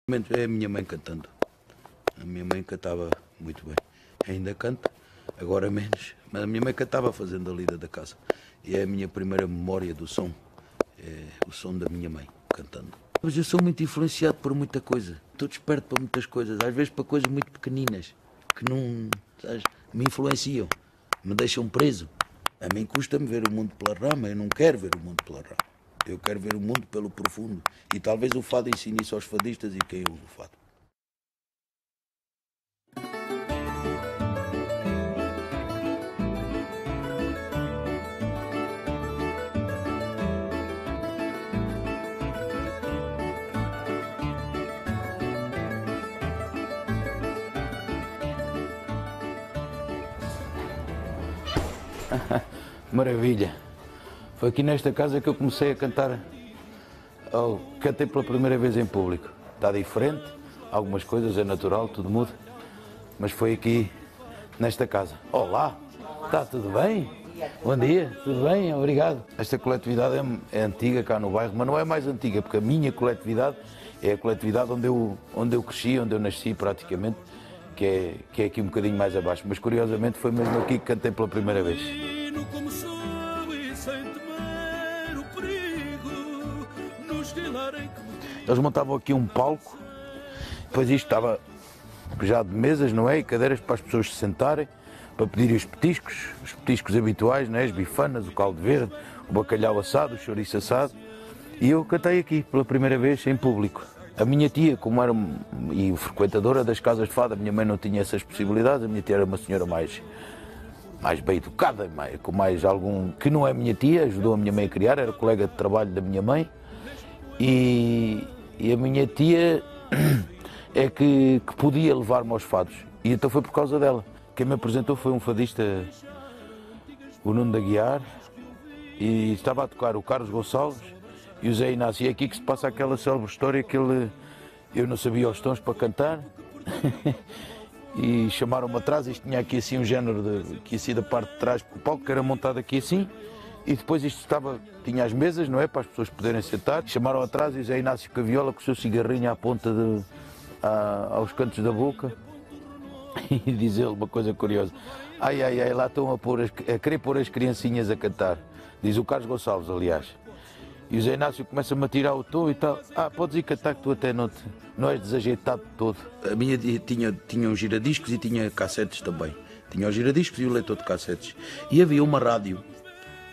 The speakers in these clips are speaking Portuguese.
É a minha mãe cantando. A minha mãe cantava muito bem. Ainda canta, agora menos. Mas a minha mãe cantava fazendo a lida da casa. E é a minha primeira memória do som. É o som da minha mãe cantando. Mas eu sou muito influenciado por muita coisa. Estou desperto para muitas coisas. Às vezes para coisas muito pequeninas. Que não, sabes, me influenciam. Me deixam preso. A mim custa-me ver o mundo pela rama. Eu não quero ver o mundo pela rama. Eu quero ver o mundo pelo profundo. E talvez o fado ensine isso aos fadistas e quem ouve o fado. Maravilha! Foi aqui nesta casa que eu comecei a cantar. Cantei pela primeira vez em público. Está diferente, algumas coisas, é natural, tudo muda. Mas foi aqui, nesta casa. Olá, está tudo bem? Bom dia, tudo bem? Obrigado. Esta coletividade é antiga cá no bairro, mas não é mais antiga, porque a minha coletividade é a coletividade onde eu cresci, onde eu nasci praticamente, que é aqui um bocadinho mais abaixo. Mas curiosamente foi mesmo aqui que cantei pela primeira vez. Eles montavam aqui um palco, depois isto estava já de mesas, não é? E cadeiras para as pessoas se sentarem, para pedirem os petiscos habituais, não é? As bifanas, o caldo verde, o bacalhau assado, o chouriço assado. E eu cantei aqui pela primeira vez em público. A minha tia, como era frequentadora das casas de fado, a minha mãe não tinha essas possibilidades, a minha tia era uma senhora mais bem educada, com mais algum... que não é minha tia, ajudou a minha mãe a criar, era colega de trabalho da minha mãe. E a minha tia é que podia levar-me aos fados. E então foi por causa dela. Quem me apresentou foi um fadista, o Nuno da Guiar, e estava a tocar o Carlos Gonçalves e o Zé Inácio. E é aqui que se passa aquela célebre história que eu não sabia os tons para cantar. E chamaram-me atrás, isto tinha aqui assim um género que ia ser da parte de trás do palco, que era montado aqui assim. E depois isto tinha as mesas, não é? Para as pessoas poderem sentar. Chamaram atrás e o Zé Inácio com a viola, com o seu cigarrinho à ponta aos cantos da boca. E diz ele uma coisa curiosa. Ai, lá estão a querer pôr as criancinhas a cantar. Diz o Carlos Gonçalves, aliás. E o Zé Inácio começa-me a tirar o tom e tal. Podes ir cantar que tu até não és desajeitado todo. A minha tinha um giradiscos e tinha cassetes também. Tinha os giradiscos e o leitor de cassetes. E havia uma rádio,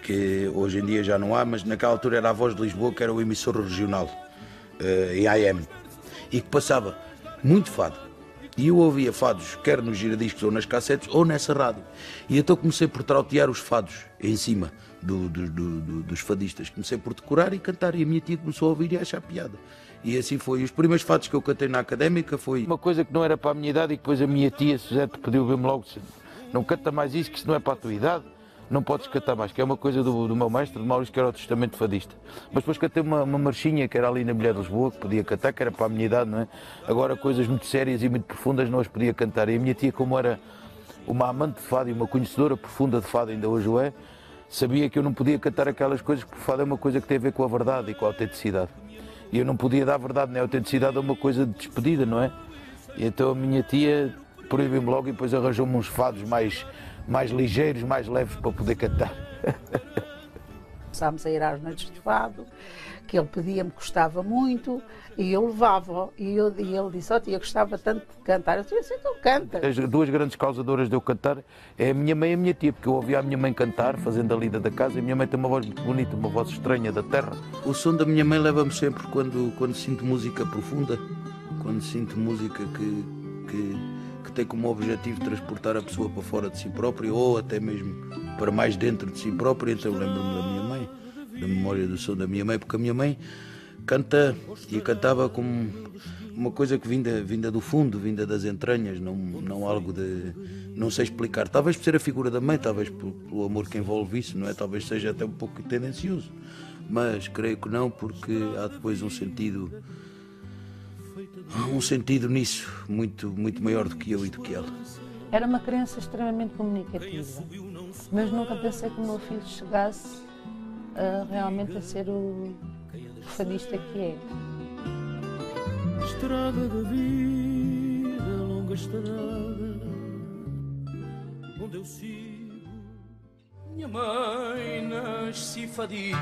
que hoje em dia já não há, mas naquela altura era a Voz de Lisboa, que era o emissor regional, em AM, e que passava muito fado. E eu ouvia fados, quer nos giradiscos ou nas cassetes, ou nessa rádio. E então comecei por trautear os fados em cima dos fadistas. Comecei por decorar e cantar, e a minha tia começou a ouvir e a achar piada. E assim foi. Os primeiros fados que eu cantei na Académica foi uma coisa que não era para a minha idade, e depois a minha tia, Suzete, pediu ver-me logo, não canta mais isso, que isso não é para a tua idade. Não podes cantar mais, que é uma coisa do meu mestre, de Maurício, que era o testamento fadista. Mas depois cantei uma marchinha, que era ali na Mulher de Lisboa, que podia cantar, que era para a minha idade, não é? Agora coisas muito sérias e muito profundas não as podia cantar. E a minha tia, como era uma amante de fado e uma conhecedora profunda de fado, ainda hoje o é, sabia que eu não podia cantar aquelas coisas, porque o fado é uma coisa que tem a ver com a verdade e com a autenticidade. E eu não podia dar verdade nem autenticidade a uma coisa de despedida, não é? E então a minha tia proibiu-me logo e depois arranjou-me uns fados mais ligeiros, mais leves para poder cantar. Começámos a ir às noites de fado, que ele pedia-me, gostava muito, e eu levava-o. E ele disse, tia, gostava tanto de cantar. Eu disse, então canta. As duas grandes causadoras de eu cantar é a minha mãe e a minha tia, porque eu ouvia a minha mãe cantar, fazendo a lida da casa, e a minha mãe tem uma voz muito bonita, uma voz estranha da terra. O som da minha mãe leva-me sempre quando sinto música profunda, quando sinto música que tem como objetivo transportar a pessoa para fora de si própria ou até mesmo para mais dentro de si própria. Então lembro-me da minha mãe, da memória do som da minha mãe, porque a minha mãe canta e cantava como uma coisa que vinda do fundo, vinda das entranhas, não algo de... não sei explicar. Talvez por ser a figura da mãe, talvez pelo amor que envolve isso, não é? Talvez seja até um pouco tendencioso, mas creio que não, porque há depois um sentido nisso, muito maior do que eu e do que ela. Era uma criança extremamente comunicativa, mas nunca pensei que o meu filho chegasse realmente a ser o fadista que é. estrada da vida, longa estrada, onde eu sigo. Minha mãe nasce fadista,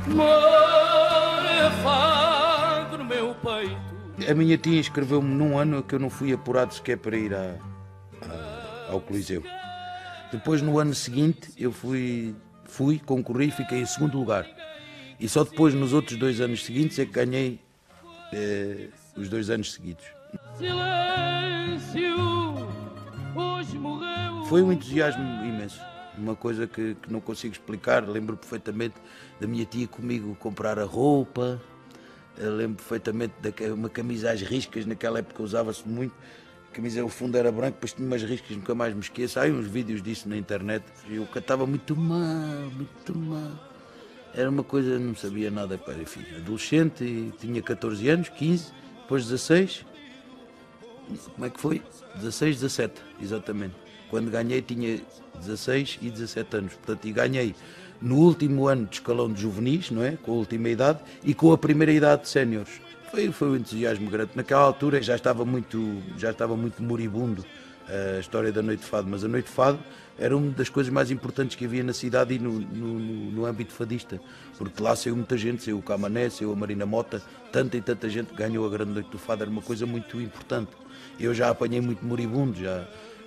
mora fado no meu peito. A minha tia inscreveu-me num ano que eu não fui apurado sequer para ir ao Coliseu. Depois, no ano seguinte, eu fui, concorri e fiquei em segundo lugar. E só depois, nos outros 2 anos seguintes, é que ganhei os 2 anos seguidos. Silêncio, hoje morreu. Foi um entusiasmo imenso, uma coisa que não consigo explicar. Lembro perfeitamente da minha tia comigo comprar a roupa. Eu lembro perfeitamente de uma camisa às riscas, naquela época usava-se muito. A camisa, o fundo era branco, depois tinha umas riscas, nunca mais me esqueço. Há uns vídeos disso na internet. Eu cantava muito mal, muito mal. Era uma coisa, não sabia nada, pá, enfim, adolescente, e tinha 14 anos, 15, depois 16. Como é que foi? 16, 17, exatamente. Quando ganhei tinha 16 e 17 anos, portanto, e ganhei no último ano de escalão de juvenis, não é? Com a última idade, e com a primeira idade de séniores. Foi um entusiasmo grande. Naquela altura já estava muito moribundo a história da Noite de Fado, mas a Noite de Fado era uma das coisas mais importantes que havia na cidade e no âmbito fadista, porque lá saiu muita gente, saiu o Camané, saiu a Marina Mota, tanta e tanta gente ganhou a grande Noite do Fado, era uma coisa muito importante. Eu já apanhei muito moribundo,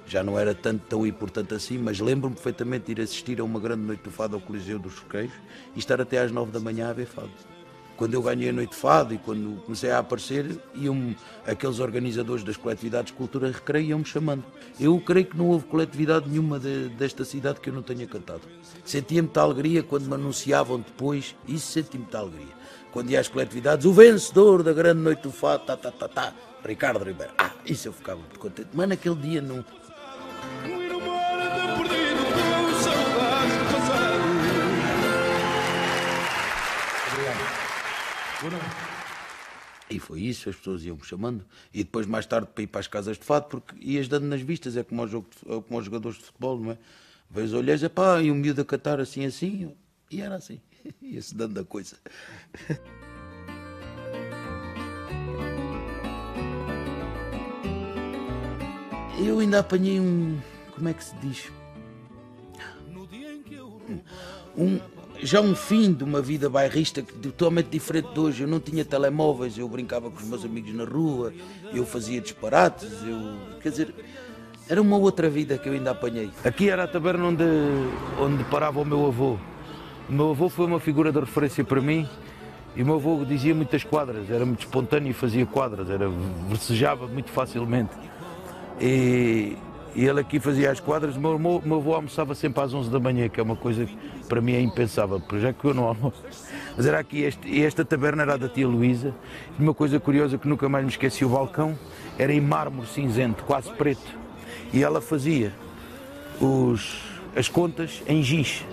já não era tão importante assim, mas lembro-me perfeitamente de ir assistir a uma grande Noite do Fado ao Coliseu dos Requeiros e estar até às 9 da manhã a ver fado. Quando eu ganhei a Noite de Fado e quando comecei a aparecer, aqueles organizadores das coletividades de cultura e recreio iam-me chamando. Eu creio que não houve coletividade nenhuma desta cidade que eu não tenha cantado. Sentia muita alegria quando me anunciavam depois, isso senti muita alegria. Quando ia às coletividades, o vencedor da grande Noite do Fado, Ricardo Ribeiro. Isso eu ficava muito contente. Mas naquele dia não... E foi isso, as pessoas iam-me chamando. E depois, mais tarde, para ir para as casas de fado, porque ias dando nas vistas, é como aos jogadores de futebol, não é? Vês olheiros, e um miúdo a cantar assim, e era assim, ia-se dando a coisa. Eu ainda apanhei como é que se diz? Já um fim de uma vida bairrista totalmente diferente de hoje. Eu não tinha telemóveis, eu brincava com os meus amigos na rua, eu fazia disparates, quer dizer, era uma outra vida que eu ainda apanhei. Aqui era a taberna onde parava o meu avô. O meu avô foi uma figura de referência para mim e o meu avô dizia muitas quadras, era muito espontâneo e fazia quadras, versejava muito facilmente. E ele aqui fazia as quadras. O meu avô almoçava sempre às 11 da manhã, que é uma coisa que para mim é impensável, já que eu não almoço. Mas era aqui, esta taberna era da tia Luísa. Uma coisa curiosa que nunca mais me esqueci, o balcão era em mármore cinzento, quase preto. E ela fazia as contas em giz,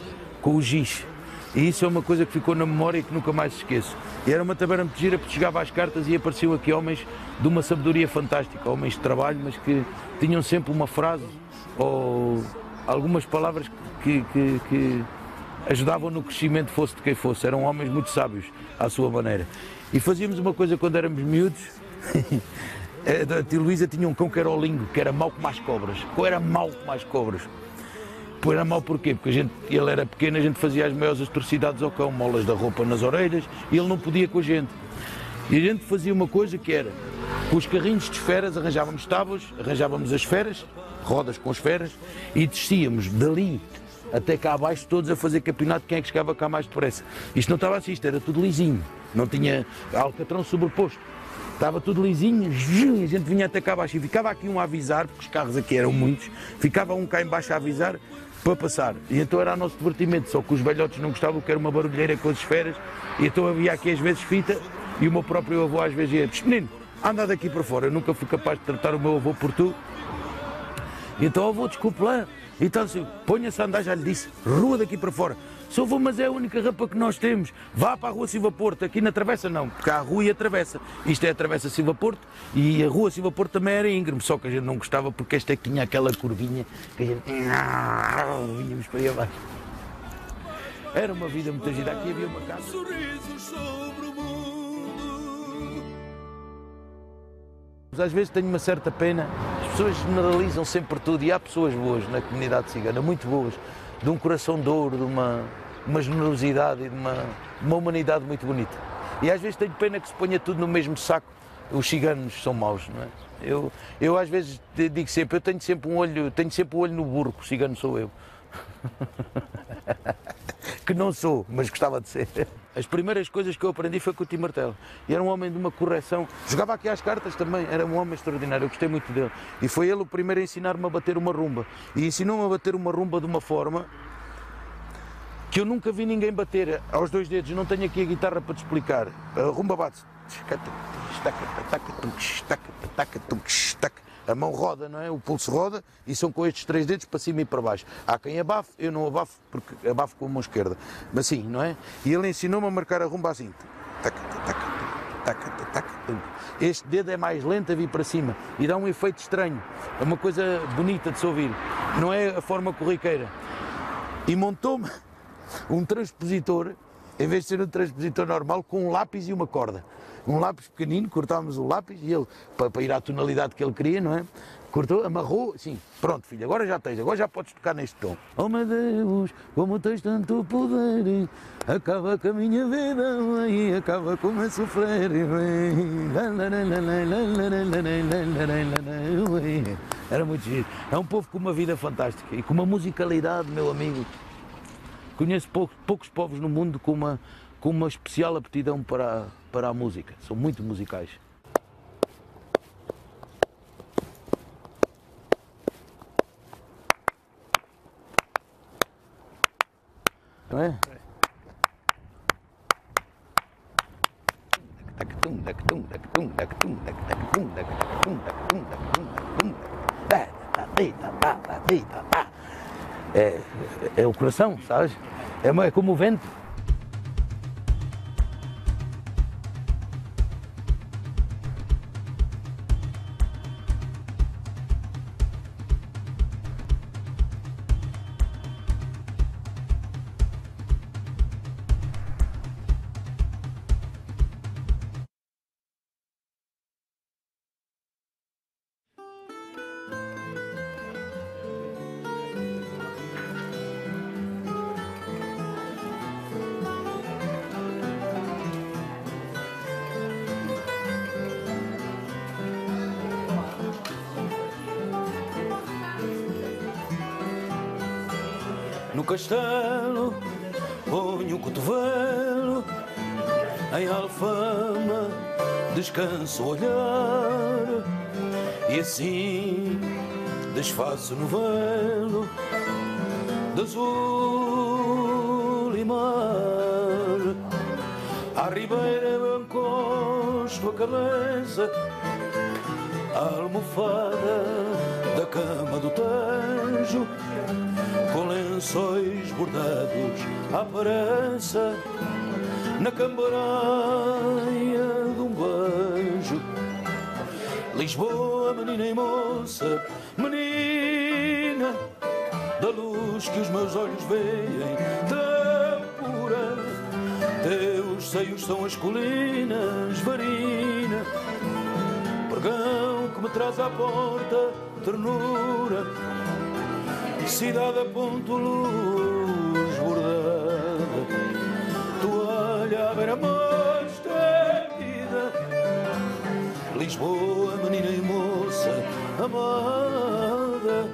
com o giz. E isso é uma coisa que ficou na memória e que nunca mais se esqueço. E era uma taberna muito gira, porque chegava às cartas e apareciam aqui homens de uma sabedoria fantástica, homens de trabalho, mas que tinham sempre uma frase ou algumas palavras que ajudavam no crescimento, fosse de quem fosse. Eram homens muito sábios, à sua maneira. E fazíamos uma coisa quando éramos miúdos. A tia Luísa tinha um cão que era o Lingo, que era mau como as cobras. Era mau como as cobras. Pois era mau porquê? Porque ele era pequeno, a gente fazia as maiores atrocidades ao cão, molas da roupa nas orelhas, e ele não podia com a gente. E a gente fazia uma coisa que era, com os carrinhos de esferas, arranjávamos tábuas, arranjávamos as esferas, rodas com esferas, e descíamos dali até cá abaixo, todos a fazer campeonato de quem é que chegava cá mais depressa. Isto não estava assim, isto era tudo lisinho, não tinha alcatrão sobreposto. Estava tudo lisinho, e a gente vinha até cá abaixo e ficava aqui um a avisar, porque os carros aqui eram muitos, ficava um cá em baixo a avisar para passar. E então era o nosso divertimento, só que os velhotes não gostavam, que era uma barulheira com as esferas, e então havia aqui às vezes fita, e o meu próprio avô às vezes ia, menino, anda daqui para fora, eu nunca fui capaz de tratar o meu avô por tu. E então, avô, desculpe lá, então assim, ponha-se a andar, já lhe disse, rua daqui para fora. Só vou, mas é a única rampa que nós temos. Vá para a Rua Silva Porto, aqui na Travessa não, porque há a rua e a Travessa. Isto é a Travessa Silva Porto e a Rua Silva Porto também era íngreme, só que a gente não gostava porque esta tinha aquela curvinha que a gente vinhamos para aí abaixo. Era uma vida muito gira. Aqui havia uma casa. Sorrisos sobre o mundo. Mas às vezes tenho uma certa pena. As pessoas generalizam sempre tudo e há pessoas boas na comunidade cigana, muito boas, de um coração de ouro, de uma generosidade e de uma humanidade muito bonita. E às vezes tenho pena que se ponha tudo no mesmo saco. Os ciganos são maus, não é? Eu às vezes digo sempre, eu tenho sempre o olho no burro, o cigano sou eu. Que não sou, mas gostava de ser. As primeiras coisas que eu aprendi foi com o Tim Martelo. E era um homem de uma correção. Jogava aqui às cartas também, era um homem extraordinário, eu gostei muito dele. E foi ele o primeiro a ensinar-me a bater uma rumba. E ensinou-me a bater uma rumba de uma forma que eu nunca vi ninguém bater aos 2 dedos. Não tenho aqui a guitarra para te explicar. A rumba bate-se. A mão roda, não é? O pulso roda e são com estes 3 dedos para cima e para baixo. Há quem abafe, eu não abafo porque abafo com a mão esquerda. Mas assim, não é? E ele ensinou-me a marcar a rumba assim. Este dedo é mais lento a vir para cima e dá um efeito estranho. É uma coisa bonita de se ouvir. Não é a forma corriqueira. E montou-me um transpositor, em vez de ser um transpositor normal, com um lápis e uma corda. Um lápis pequenino, cortávamos o lápis e ele, para ir à tonalidade que ele queria, não é? Cortou, amarrou, sim, pronto filho, agora já tens, agora já podes tocar neste tom. Oh meu Deus, como tens tanto poder, acaba com a minha vida e acaba com o meu sofrer. Era muito giro. É um povo com uma vida fantástica e com uma musicalidade, meu amigo. Conheço poucos povos no mundo com uma especial aptidão para a música. São muito musicais. Não é? É o coração, sabes? É como o vento. No castelo ponho o cotovelo, em Alfama descanso o olhar, e assim desfaço no velo de azul e mar. À ribeira eu encosto a cabeça, a almofada da cama do Tejo, com lençóis bordados à pressa, na cambaraia de um beijo. Lisboa, menina e moça, menina da luz que os meus olhos veem, tão pura. Teus seios são as colinas, varina, pregão que me traz à porta ternura. Cidade a ponto luz bordada, toalha à beira-mar estendida. Lisboa, menina e moça amada,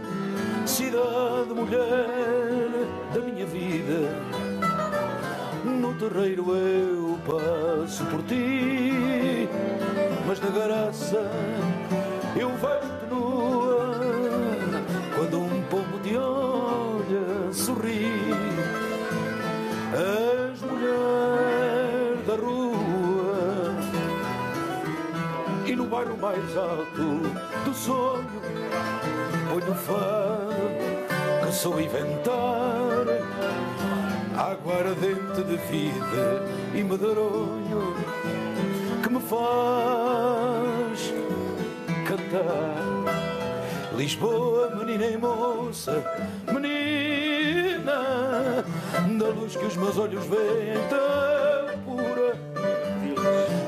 cidade, mulher da minha vida. No terreiro eu passo por ti, mas na garaça eu vejo-te nua. Quando um pombo te olha, sorri. És mulher da rua. E no bairro mais alto do sonho ponho o fado que sou inventar, aguardente de vida e medronho que me faz cantar. Lisboa, menina e moça, menina da luz que os meus olhos veem tão pura.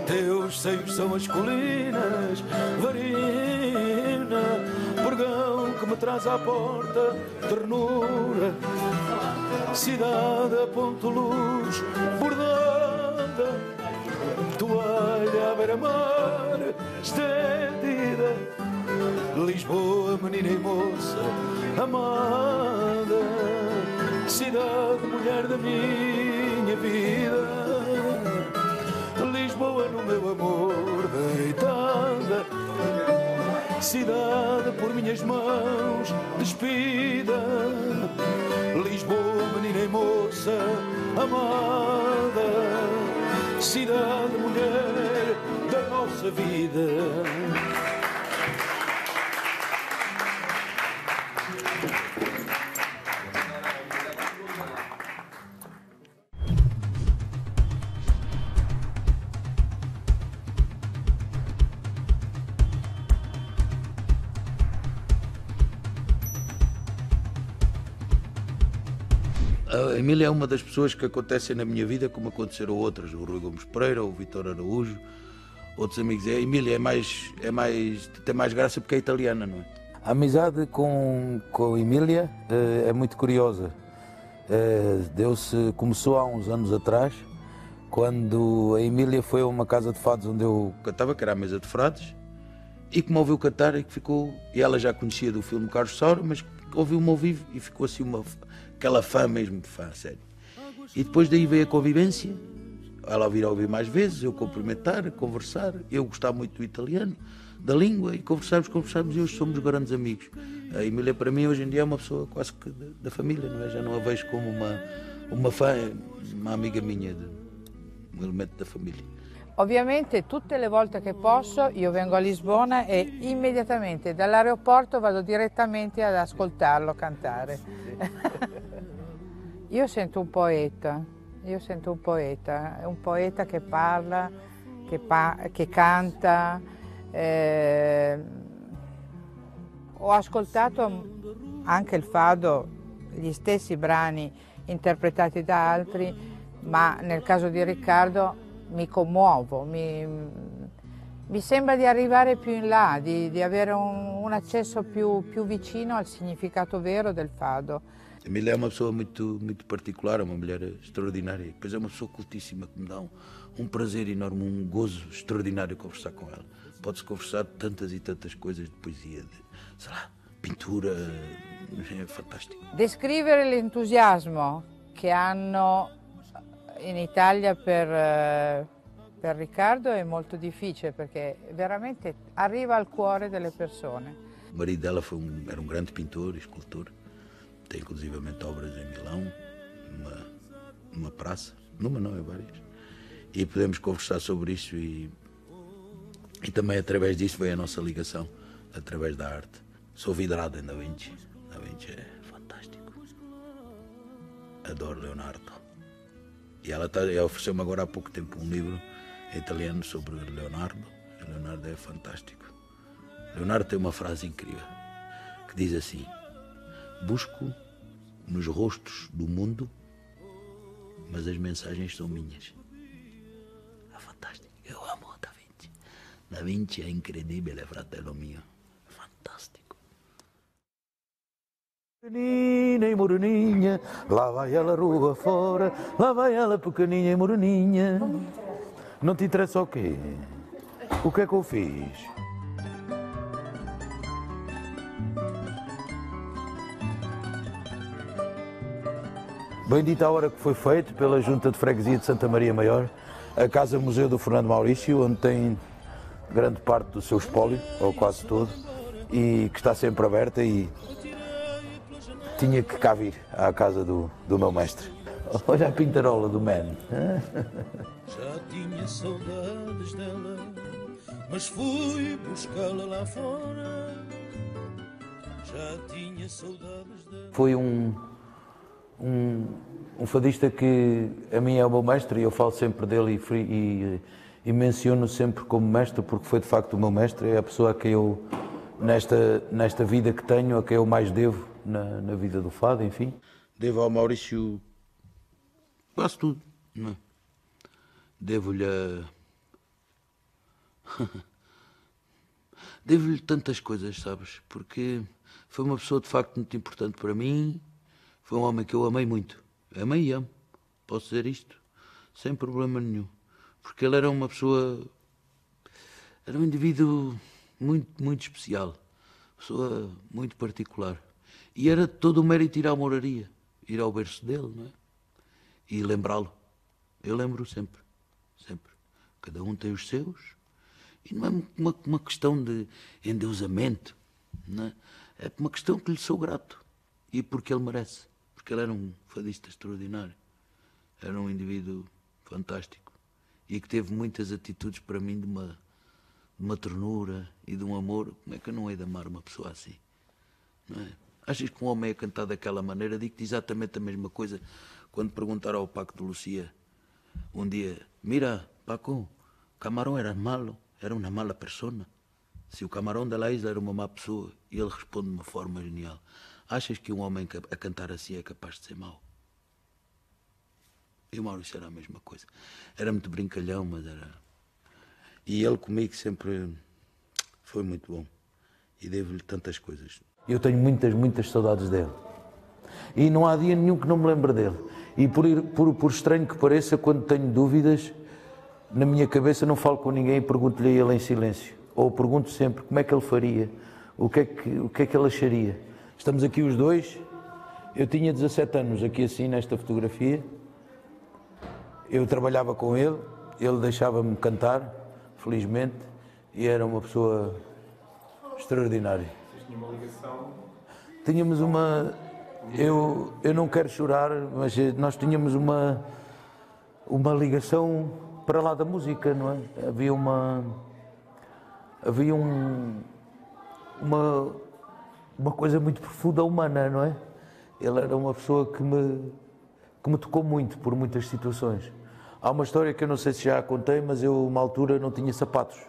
Teus seios são as colinas, varina, pregão que me traz à porta ternura. Cidade a ponto luz bordada, toalha à beira-mar estendida. Lisboa, menina e moça amada, cidade, mulher da minha vida. Lisboa no meu amor deitada, cidade por minhas mãos despida. Lisboa, menina e moça amada, cidade, mulher da nossa vida. A Emília é uma das pessoas que acontecem na minha vida como aconteceram outras, o Rui Gomes Pereira, o Vitor Araújo, outros amigos. A Emília tem mais graça porque é italiana, não é? A amizade com a Emília é muito curiosa. Começou há uns anos atrás, quando a Emília foi a uma casa de fados onde eu cantava, que era a Mesa de Frades, e que me ouviu cantar e ela já conhecia do filme Carlos Saura, mas ouviu-me ao vivo e ficou assim aquela fã mesmo, fã, sério. E depois daí veio a convivência, ela vir a ouvir mais vezes, eu cumprimentar, conversar, eu gostava muito do italiano, da língua, e conversamos e hoje somos grandes amigos. A Emília para mim hoje em dia é uma pessoa quase que da família, não é? Já não a vejo como uma fã, uma amiga minha, um elemento da família. Ovviamente tutte le volte che posso io vengo a Lisbona e immediatamente dall'aeroporto vado direttamente ad ascoltarlo cantare. Io sento un poeta, è un poeta che parla, che canta. Ho ascoltato anche il fado, gli stessi brani interpretati da altri, ma nel caso di Riccardo mi commuovo, mi sembra di arrivare più in là, di avere un accesso più vicino al significato vero del fado. A Emília é uma pessoa muito particular, é uma mulher extraordinária, depois é uma pessoa cultíssima que me dá um prazer enorme, um gozo extraordinário conversar com ela. Pode-se conversar de tantas e tantas coisas, de poesia, de, sei lá, pintura, é fantástico. Descrivere l'entusiasmo che hanno in Italia per Riccardo è molto difficile perché veramente arriva al cuore delle persone. O marido dela era um grande pintor e escultor, tem inclusivamente obras em Milão, numa praça, numa não, é várias, e podemos conversar sobre isso e também através disso veio a nossa ligação, através da arte. Sou vidrado em Da Vinci é fantástico, adoro Leonardo. E ela ofereceu-me agora há pouco tempo um livro em italiano sobre Leonardo. Leonardo é fantástico. Leonardo tem uma frase incrível que diz assim: busco nos rostos do mundo, mas as mensagens são minhas. É fantástico. Eu amo Da Vinci. Da Vinci é incredibile, fratello mio. É fantástico. Pequenina e moreninha, lá vai ela rua fora, lá vai ela pequeninha e moreninha. Não te interessa o quê? O que é que eu fiz? Bendita a hora que foi feito pela Junta de Freguesia de Santa Maria Maior, a Casa Museu do Fernando Maurício, onde tem grande parte do seu espólio, ou quase todo, e que está sempre aberta, e tinha que cá vir à casa do meu mestre. Olha a pintarola do man. Já tinha saudades dela, mas fui buscá-la lá fora. Já tinha saudades dela. Foi um fadista que a mim é o meu mestre, e eu falo sempre dele e menciono sempre como mestre, porque foi de facto o meu mestre, é a pessoa a quem eu, nesta vida que tenho, a quem eu mais devo na vida do fado, enfim. Devo ao Maurício quase tudo, não é? Devo-lhe Devo-lhe tantas coisas, sabes? Porque foi uma pessoa de facto muito importante para mim, foi um homem que eu amei muito. Amei e amo, posso dizer isto, sem problema nenhum. Porque ele era uma pessoa, era um indivíduo muito especial, pessoa muito particular. E era todo o mérito ir à moraria, ir ao berço dele, não é? E lembrá-lo. Eu lembro sempre, sempre. Cada um tem os seus. E não é uma questão de endeusamento, não é? É uma questão que lhe sou grato. E porque ele merece. Porque ele era um fadista extraordinário. Era um indivíduo fantástico. E que teve muitas atitudes para mim de uma ternura e de um amor. Como é que eu não hei de amar uma pessoa assim? Não é? Achas que um homem é cantado daquela maneira? Digo-te exatamente a mesma coisa quando perguntaram ao Paco de Lucia um dia: mira, Paco, Camarón era malo. Era uma mala persona. Se o Camarón da Isla era uma má pessoa, e ele responde de uma forma genial: achas que um homem a cantar assim é capaz de ser mau? E o Maurício era a mesma coisa. Era muito brincalhão, mas era... E ele comigo sempre foi muito bom. E devo-lhe tantas coisas. Eu tenho muitas saudades dele. E não há dia nenhum que não me lembre dele. E por estranho que pareça, quando tenho dúvidas, na minha cabeça não falo com ninguém e pergunto-lhe a ele em silêncio. Ou pergunto sempre como é que ele faria, o que é que ele acharia. Estamos aqui os dois. Eu tinha 17 anos aqui assim, nesta fotografia. Eu trabalhava com ele deixava-me cantar, felizmente, e era uma pessoa extraordinária. Vocês tinham uma ligação? Tínhamos uma... Eu não quero chorar, mas nós tínhamos uma ligação para lá da música, não é? Havia uma coisa muito profunda humana, não é? Ele era uma pessoa que me tocou muito por muitas situações. Há uma história que eu não sei se já a contei, mas eu, uma altura, não tinha sapatos.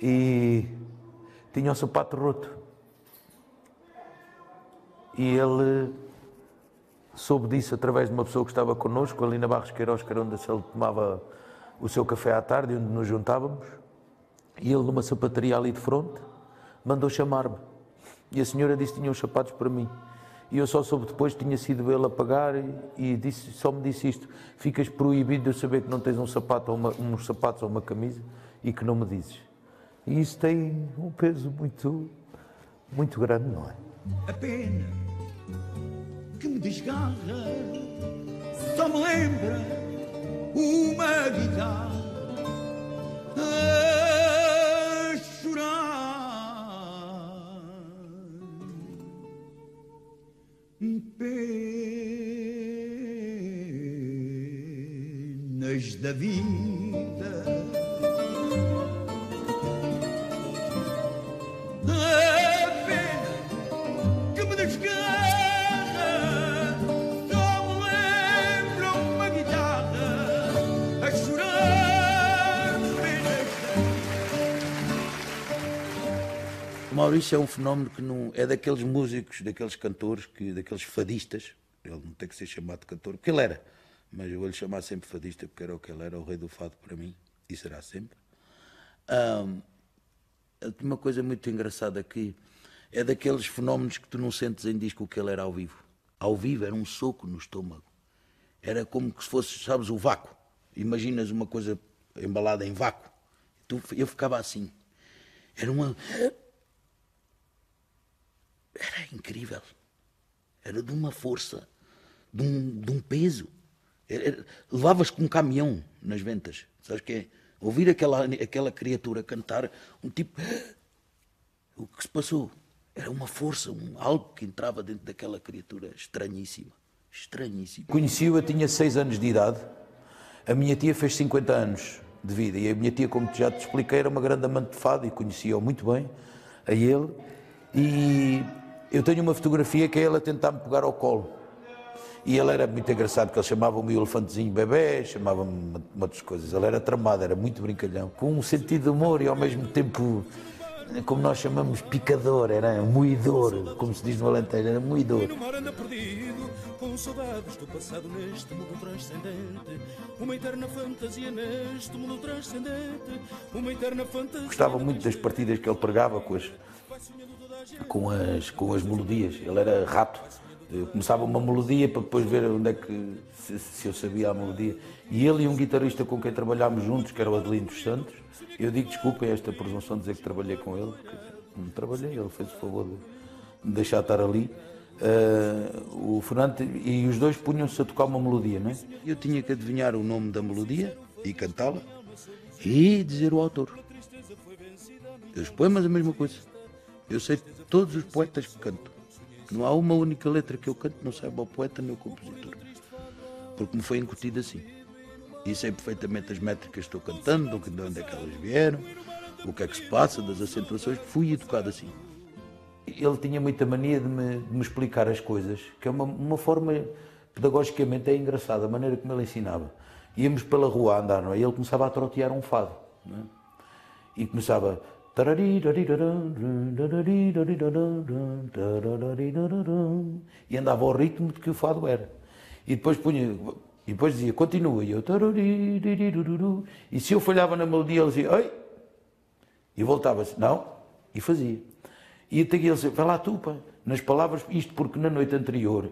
E tinha o sapato roto. E ele soube disso através de uma pessoa que estava connosco, ali na Barros Queiroz, que era onde ele tomava o seu café à tarde, onde nos juntávamos. E ele, numa sapataria ali de fronte, mandou chamar-me. E a senhora disse que tinha os sapatos para mim. E eu só soube depois que tinha sido ele a pagar e só me disse isto: ficas proibido de eu saber que não tens uns sapatos ou uma camisa e que não me dizes. E isso tem um peso muito grande, não é? A pena que me desgarra só me lembra uma guitarra a chorar. Penas da vida, a pena que me desgarra só me lembra uma guitarra a chorar. Penas O Maurício é um fenómeno que não é daqueles músicos, daqueles cantores, daqueles fadistas. Ele não tem que ser chamado de cantor, porque ele era, mas eu vou lhe chamar sempre fadista, porque era o que ele era, o rei do fado para mim, e será sempre. Uma coisa muito engraçada aqui é daqueles fenómenos que tu não sentes em disco o que ele era ao vivo. Ao vivo era um soco no estômago. Era como que se fosse, sabes, o vácuo. Imaginas uma coisa embalada em vácuo. Eu ficava assim. Era incrível. Era de uma força, de um peso. Levavas com um caminhão nas ventas. Sabes o que é? Ouvir aquela criatura cantar, um tipo... O que se passou? Era uma força, algo que entrava dentro daquela criatura estranhíssima. Estranhíssima. Conheci-o, eu tinha 6 anos de idade. A minha tia fez 50 anos de vida. E a minha tia, como já te expliquei, era uma grande amante de fado e conhecia-o muito bem, a ele. E eu tenho uma fotografia que é ele a tentar me pegar ao colo. E ele era muito engraçado, que ele chamava-me o elefantezinho bebê, chamava-me outras coisas. Ele era tramado, era muito brincalhão, com um sentido de humor e ao mesmo tempo, como nós chamamos, picador, era moidor, como se diz no Alentejo, era moidor. com saudades do passado neste mundo transcendente. Uma eterna fantasia neste mundo transcendente. Uma eterna fantasia. Gostava muito das partidas que ele pregava com as melodias. Ele era rato. Eu começava uma melodia para depois ver onde é que se eu sabia a melodia. E ele e um guitarrista com quem trabalhámos juntos, que era o Adelino dos Santos, eu digo desculpem esta presunção de dizer que trabalhei com ele, porque não trabalhei, ele fez o favor de me deixar estar ali. O Fernando e os dois punham-se a tocar uma melodia, não é? Eu tinha que adivinhar o nome da melodia e cantá-la e dizer o autor. Os poemas a mesma coisa. Eu sei todos os poetas que canto. Não há uma única letra que eu canto, não saiba o poeta nem o compositor. Porque me foi incutido assim. E sei perfeitamente as métricas que estou cantando, de onde é que elas vieram, o que é que se passa, das acentuações, fui educado assim. Ele tinha muita mania de me explicar as coisas, que é uma forma, pedagogicamente, é engraçada, a maneira como ele ensinava. Íamos pela rua a andar, não é? E ele começava a trotear um fado, não é? E começava... E andava ao ritmo de que o fado era. E depois dizia, continua. E eu... E se eu falhava na melodia, ele dizia, oi! E voltava-se, não, e fazia. E até que ele dizia, vai lá tu, pá, nas palavras, isto porque na noite anterior,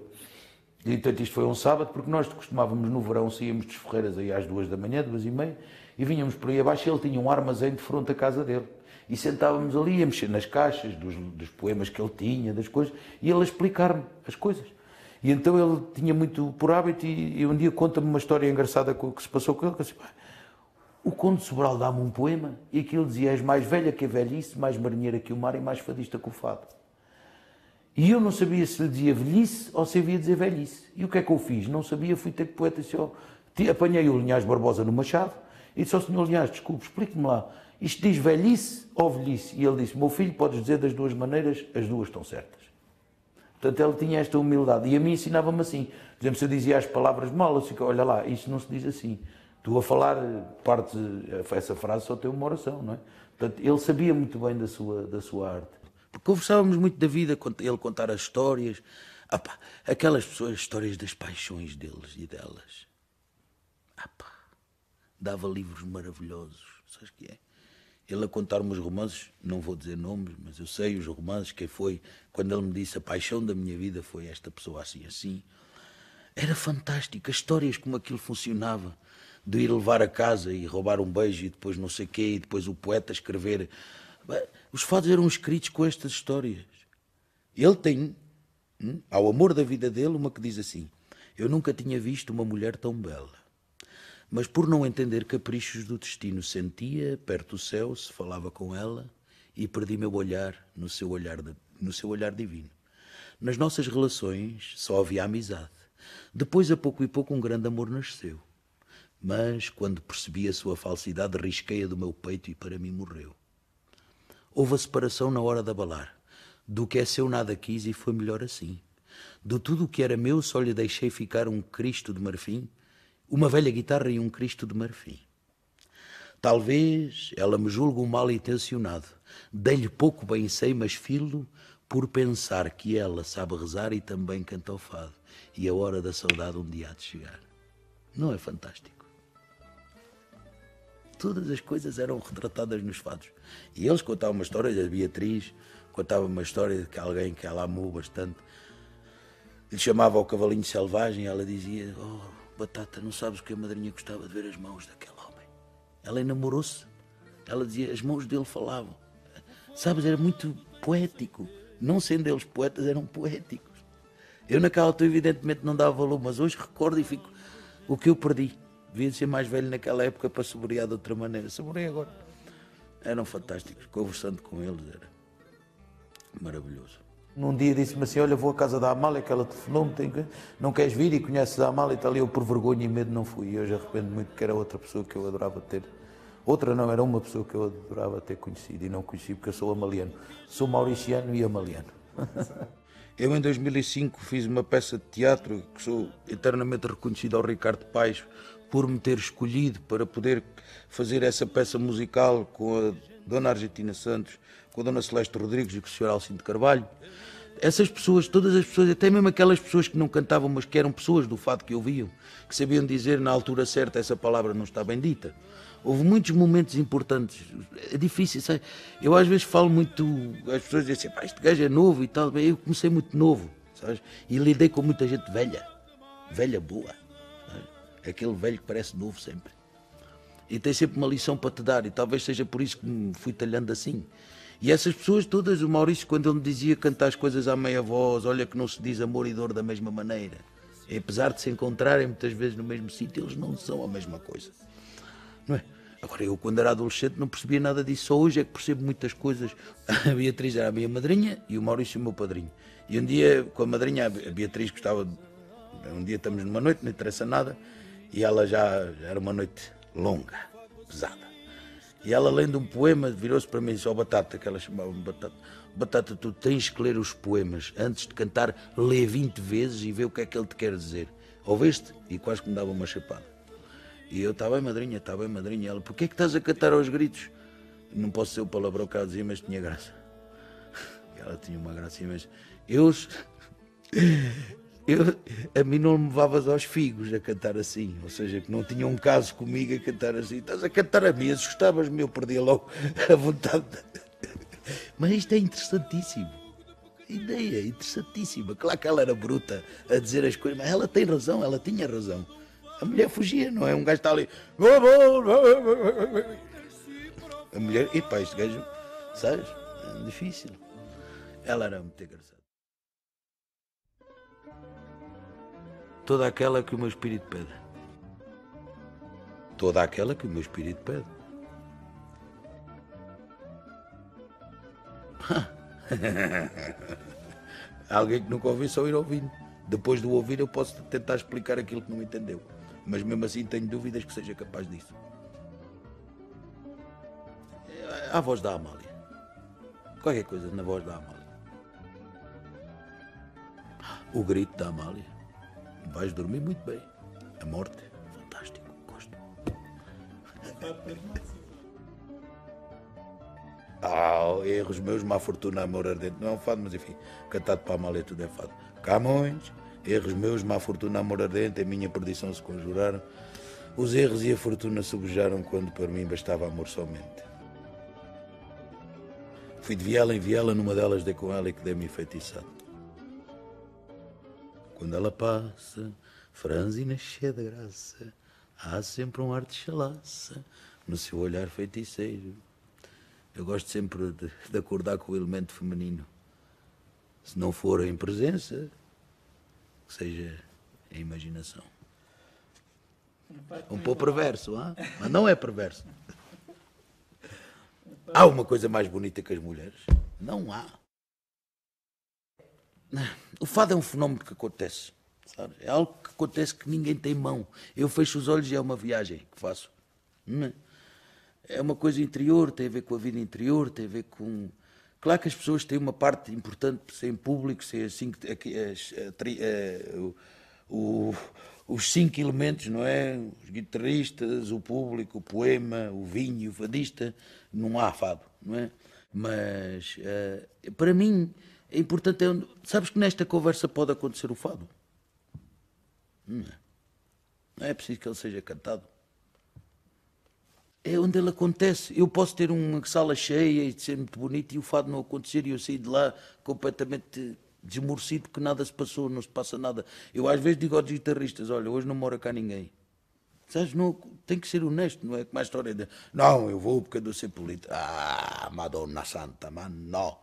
e portanto isto foi um sábado, porque nós costumávamos no verão, saíamos de Ferreiras aí às 2 da manhã, 2h30, e vinhamos por aí abaixo, e ele tinha um armazém de fronte à casa dele. E sentávamos ali a mexer nas caixas dos poemas que ele tinha, das coisas, e ele a explicar-me as coisas. E então ele tinha muito por hábito, e um dia conta-me uma história engraçada que se passou com ele, que assim, o Conde Sobral dá-me um poema, e aquilo dizia, és mais velha que a velhice, mais marinheira que o mar e mais fadista que o fado. E eu não sabia se lhe dizia velhice ou se havia dizer velhice. E o que é que eu fiz? Não sabia, fui ter com o poeta e disse, apanhei o Linhares Barbosa no Machado, e disse ao senhor Linhares, desculpe, explique-me lá, isto diz velhice ou velhice? E ele disse, meu filho, podes dizer das duas maneiras, as duas estão certas. Portanto, ele tinha esta humildade. E a mim ensinava-me assim. Por exemplo, se eu dizia as palavras mal, eu disse, olha lá, isto não se diz assim. Tu a falar, essa frase só tem uma oração, não é? Portanto, ele sabia muito bem da sua arte. Porque conversávamos muito da vida, ele contar as histórias. Aquelas pessoas, as histórias das paixões deles e delas. Dava livros maravilhosos, sabes o que é? Ele a contar-me os romances, não vou dizer nomes, mas eu sei os romances, quem foi, quando ele me disse a paixão da minha vida foi esta pessoa assim, assim. Era fantástico, as histórias como aquilo funcionava, de ir levar a casa e roubar um beijo e depois não sei o quê, e depois o poeta escrever. Os fados eram escritos com estas histórias. Ele tem, ao amor da vida dele, uma que diz assim, eu nunca tinha visto uma mulher tão bela. Mas por não entender caprichos do destino sentia, perto do céu, se falava com ela e perdi meu olhar no seu olhar divino. Nas nossas relações só havia amizade. Depois, a pouco e pouco, um grande amor nasceu. Mas, quando percebi a sua falsidade, risquei-a do meu peito e para mim morreu. Houve a separação na hora de abalar. Do que é seu nada quis e foi melhor assim. De tudo o que era meu só lhe deixei ficar um Cristo de marfim, uma velha guitarra e um Cristo de marfim. Talvez ela me julgue um mal intencionado. Dei-lhe pouco bem sei, mas filo por pensar que ela sabe rezar e também canta o fado. E a hora da saudade um dia há de chegar. Não é fantástico? Todas as coisas eram retratadas nos fados. E eles contavam uma história da Beatriz, contava uma história de que alguém que ela amou bastante. Ele chamava ao cavalinho selvagem e ela dizia, oh, Batata, não sabes o que a madrinha gostava de ver as mãos daquele homem. Ela enamorou-se. Ela dizia, as mãos dele falavam. Sabes, era muito poético. Não sendo eles poetas, eram poéticos. Eu naquela altura evidentemente não dava valor, mas hoje recordo e fico o que eu perdi. Devia ser mais velho naquela época para saborear de outra maneira. Saboreei agora. Eram fantásticos. Conversando com eles era maravilhoso. Num dia disse-me assim, olha, vou à casa da Amália, que ela telefonou-me, não queres vir e conheces a Amália e tal. E eu por vergonha e medo não fui. E hoje arrependo muito que era outra pessoa que eu adorava ter. Outra não, era uma pessoa que eu adorava ter conhecido e não conheci porque eu sou amaliano. Sou mauriciano e amaliano. Eu em 2005 fiz uma peça de teatro que sou eternamente reconhecido ao Ricardo Paes por me ter escolhido para poder fazer essa peça musical com a Dona Argentina Santos, com a Dona Celeste Rodrigues e com o Sr. Alcindo Carvalho. Essas pessoas, todas as pessoas, até mesmo aquelas pessoas que não cantavam, mas que eram pessoas do fado que ouviam, que sabiam dizer na altura certa essa palavra não está bem dita. Houve muitos momentos importantes. É difícil, sabe? Eu às vezes falo muito, as pessoas dizem assim, este gajo é novo e tal. Eu comecei muito novo, sabes? E lidei com muita gente velha, velha boa. Sabes? Aquele velho que parece novo sempre. E tem sempre uma lição para te dar, e talvez seja por isso que me fui talhando assim. E essas pessoas todas, o Maurício, quando ele me dizia cantar as coisas à meia voz, olha que não se diz amor e dor da mesma maneira. E apesar de se encontrarem muitas vezes no mesmo sítio, eles não são a mesma coisa. Não é? Agora, eu quando era adolescente não percebia nada disso, só hoje é que percebo muitas coisas. A Beatriz era a minha madrinha e o Maurício o meu padrinho. E um dia, com a madrinha, a Beatriz gostava de... Um dia estamos numa noite, não interessa nada, e ela já era uma noite longa, pesada. E ela, lendo um poema, virou-se para mim e disse, Batata, que ela chamava-me Batata, Batata, tu tens que ler os poemas. Antes de cantar, lê 20 vezes e vê o que é que ele te quer dizer. Ouviste? E quase que me dava uma chapada. E eu, está bem, madrinha, está bem, madrinha. Ela, porquê é que estás a cantar aos gritos? Não posso ser o palavrão que ela dizia, mas tinha graça. Ela tinha uma graça, mas a mim não me levavas aos figos a cantar assim, ou seja, que não tinha um caso comigo a cantar assim. Estás a cantar a mim, assustavas-me, eu perdia logo a vontade. Mas isto é interessantíssimo. A ideia é interessantíssima. Claro que ela era bruta a dizer as coisas, mas ela tem razão, ela tinha razão. A mulher fugia, não é? Um gajo está ali. A mulher, e pá, este gajo, sabes? É difícil. Ela era muito engraçada. Toda aquela que o meu espírito pede. Toda aquela que o meu espírito pede. Alguém que nunca ouviu, só ir ouvindo. Depois de o ouvir, eu posso tentar explicar aquilo que não entendeu. Mas mesmo assim tenho dúvidas que seja capaz disso. A voz da Amália. Qualquer coisa na voz da Amália. O grito da Amália. Vais dormir muito bem. A morte, fantástico, gosto. Erros meus, má fortuna, amor ardente. Não é um fado, mas enfim, cantado para a Amália tudo é fado. Camões, erros meus, má fortuna, amor ardente, a minha perdição se conjuraram. Os erros e a fortuna sobejaram quando para mim bastava amor somente. Fui de viela em viela, numa delas dei com ela e quedei-me enfeitiçado. Quando ela passa, franzina cheia de graça, há sempre um ar de chalaça no seu olhar feiticeiro. Eu gosto sempre de acordar com o elemento feminino. Se não for em presença, que seja em imaginação. Um pouco perverso, hein? Mas não é perverso. Há uma coisa mais bonita que as mulheres? Não há. O fado é um fenómeno que acontece, sabe? É algo que acontece que ninguém tem mão. Eu fecho os olhos e é uma viagem que faço. Não é? É uma coisa interior, tem a ver com a vida interior, tem a ver com... Claro que as pessoas têm uma parte importante por ser em público, ser assim, os 5 elementos, não é? Os guitarristas, o público, o poema, o vinho, o fadista, não há fado, não é? Mas, para mim, é importante... Sabes que nesta conversa pode acontecer o fado? Não é preciso que ele seja cantado. É onde ele acontece. Eu posso ter uma sala cheia e ser muito bonito e o fado não acontecer e eu sair de lá completamente desmorecido porque nada se passou, não se passa nada. Eu às vezes digo aos guitarristas, olha, hoje não mora cá ninguém. Sabes, não, tem que ser honesto, não é como a história de não, eu vou porque eu dou ser político. Ah, Madonna Santa, mas não.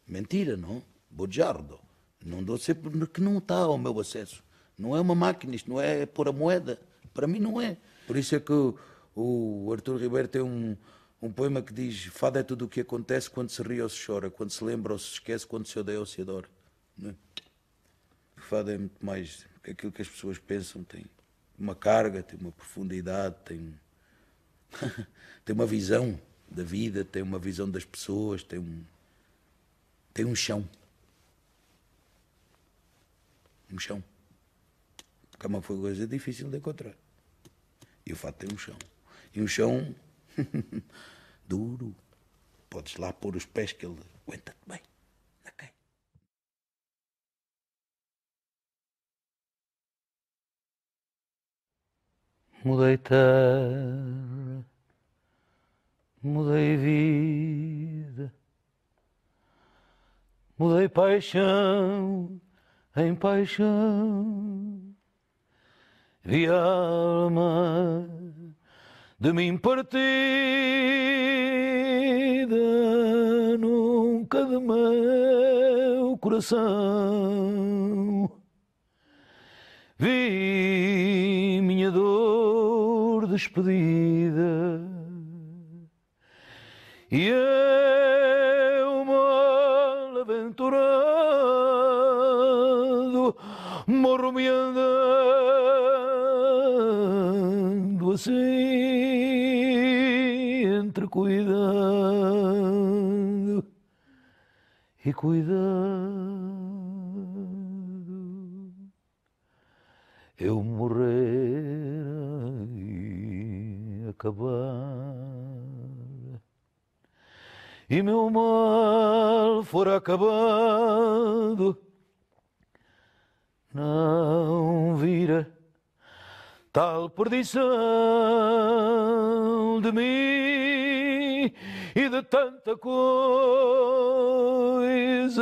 Mentira, não? Bugiardo. Não dou ser porque não está ao meu acesso. Não é uma máquina, isto não é pôr a moeda. Para mim não é. Por isso é que o Artur Ribeiro tem um poema que diz: fado é tudo o que acontece quando se ri ou se chora, quando se lembra ou se esquece, quando se odeia ou se adora. Não é? O fado é muito mais que aquilo que as pessoas pensam. Tem uma carga, tem uma profundidade, tem uma visão da vida, tem uma visão das pessoas, tem um chão. Um chão. Que é uma coisa difícil de encontrar. E o fado tem um chão. E um chão duro. Podes lá pôr os pés que ele aguenta-te bem. Mudei terra, mudei vida, mudei paixão em paixão, vi a alma de mim partida, nunca de meu coração. Vi minha dor despedida e eu, mal aventurado, morro-me andando assim, entre cuidando e cuidando. Eu morrer e acabar, e meu mal for acabado, não vira tal perdição de mim e de tanta coisa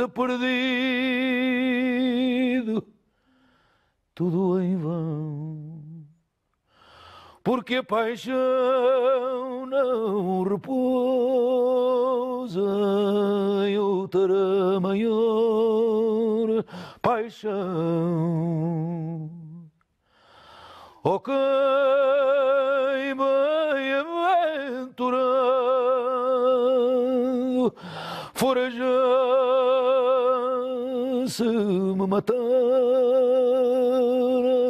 perdido, tudo em vão, porque a paixão não repousa em outra maior paixão. Oh, quem bem-aventurado fora já se me matar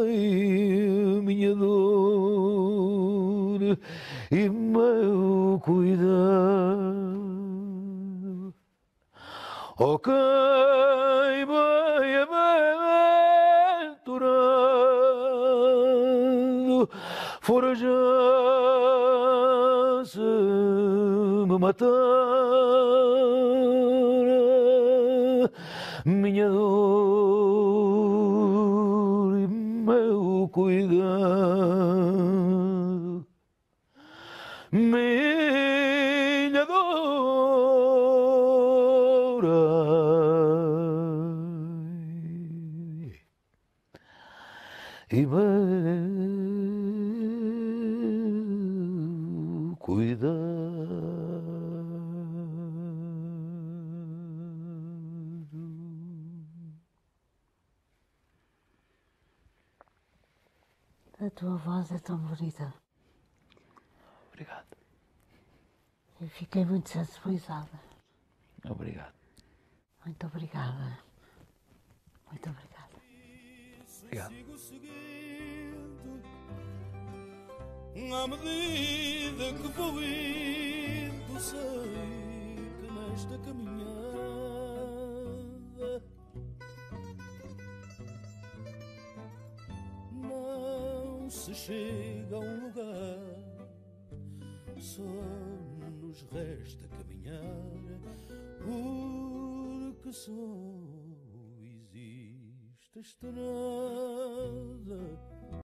e minha dor e meu cuidado. Oh, quem bem-aventurado fora já se me matar minha dor e meu cuidado, minha dor, ai, e meu cuidado. A tua voz é tão bonita. Obrigado. Eu fiquei muito sensibilizada. Obrigado. Muito obrigada. Muito obrigada. Obrigado. À medida que vou indo, sei que nesta caminhada não se chega a um lugar, só nos resta caminhar, porque só existe estrada.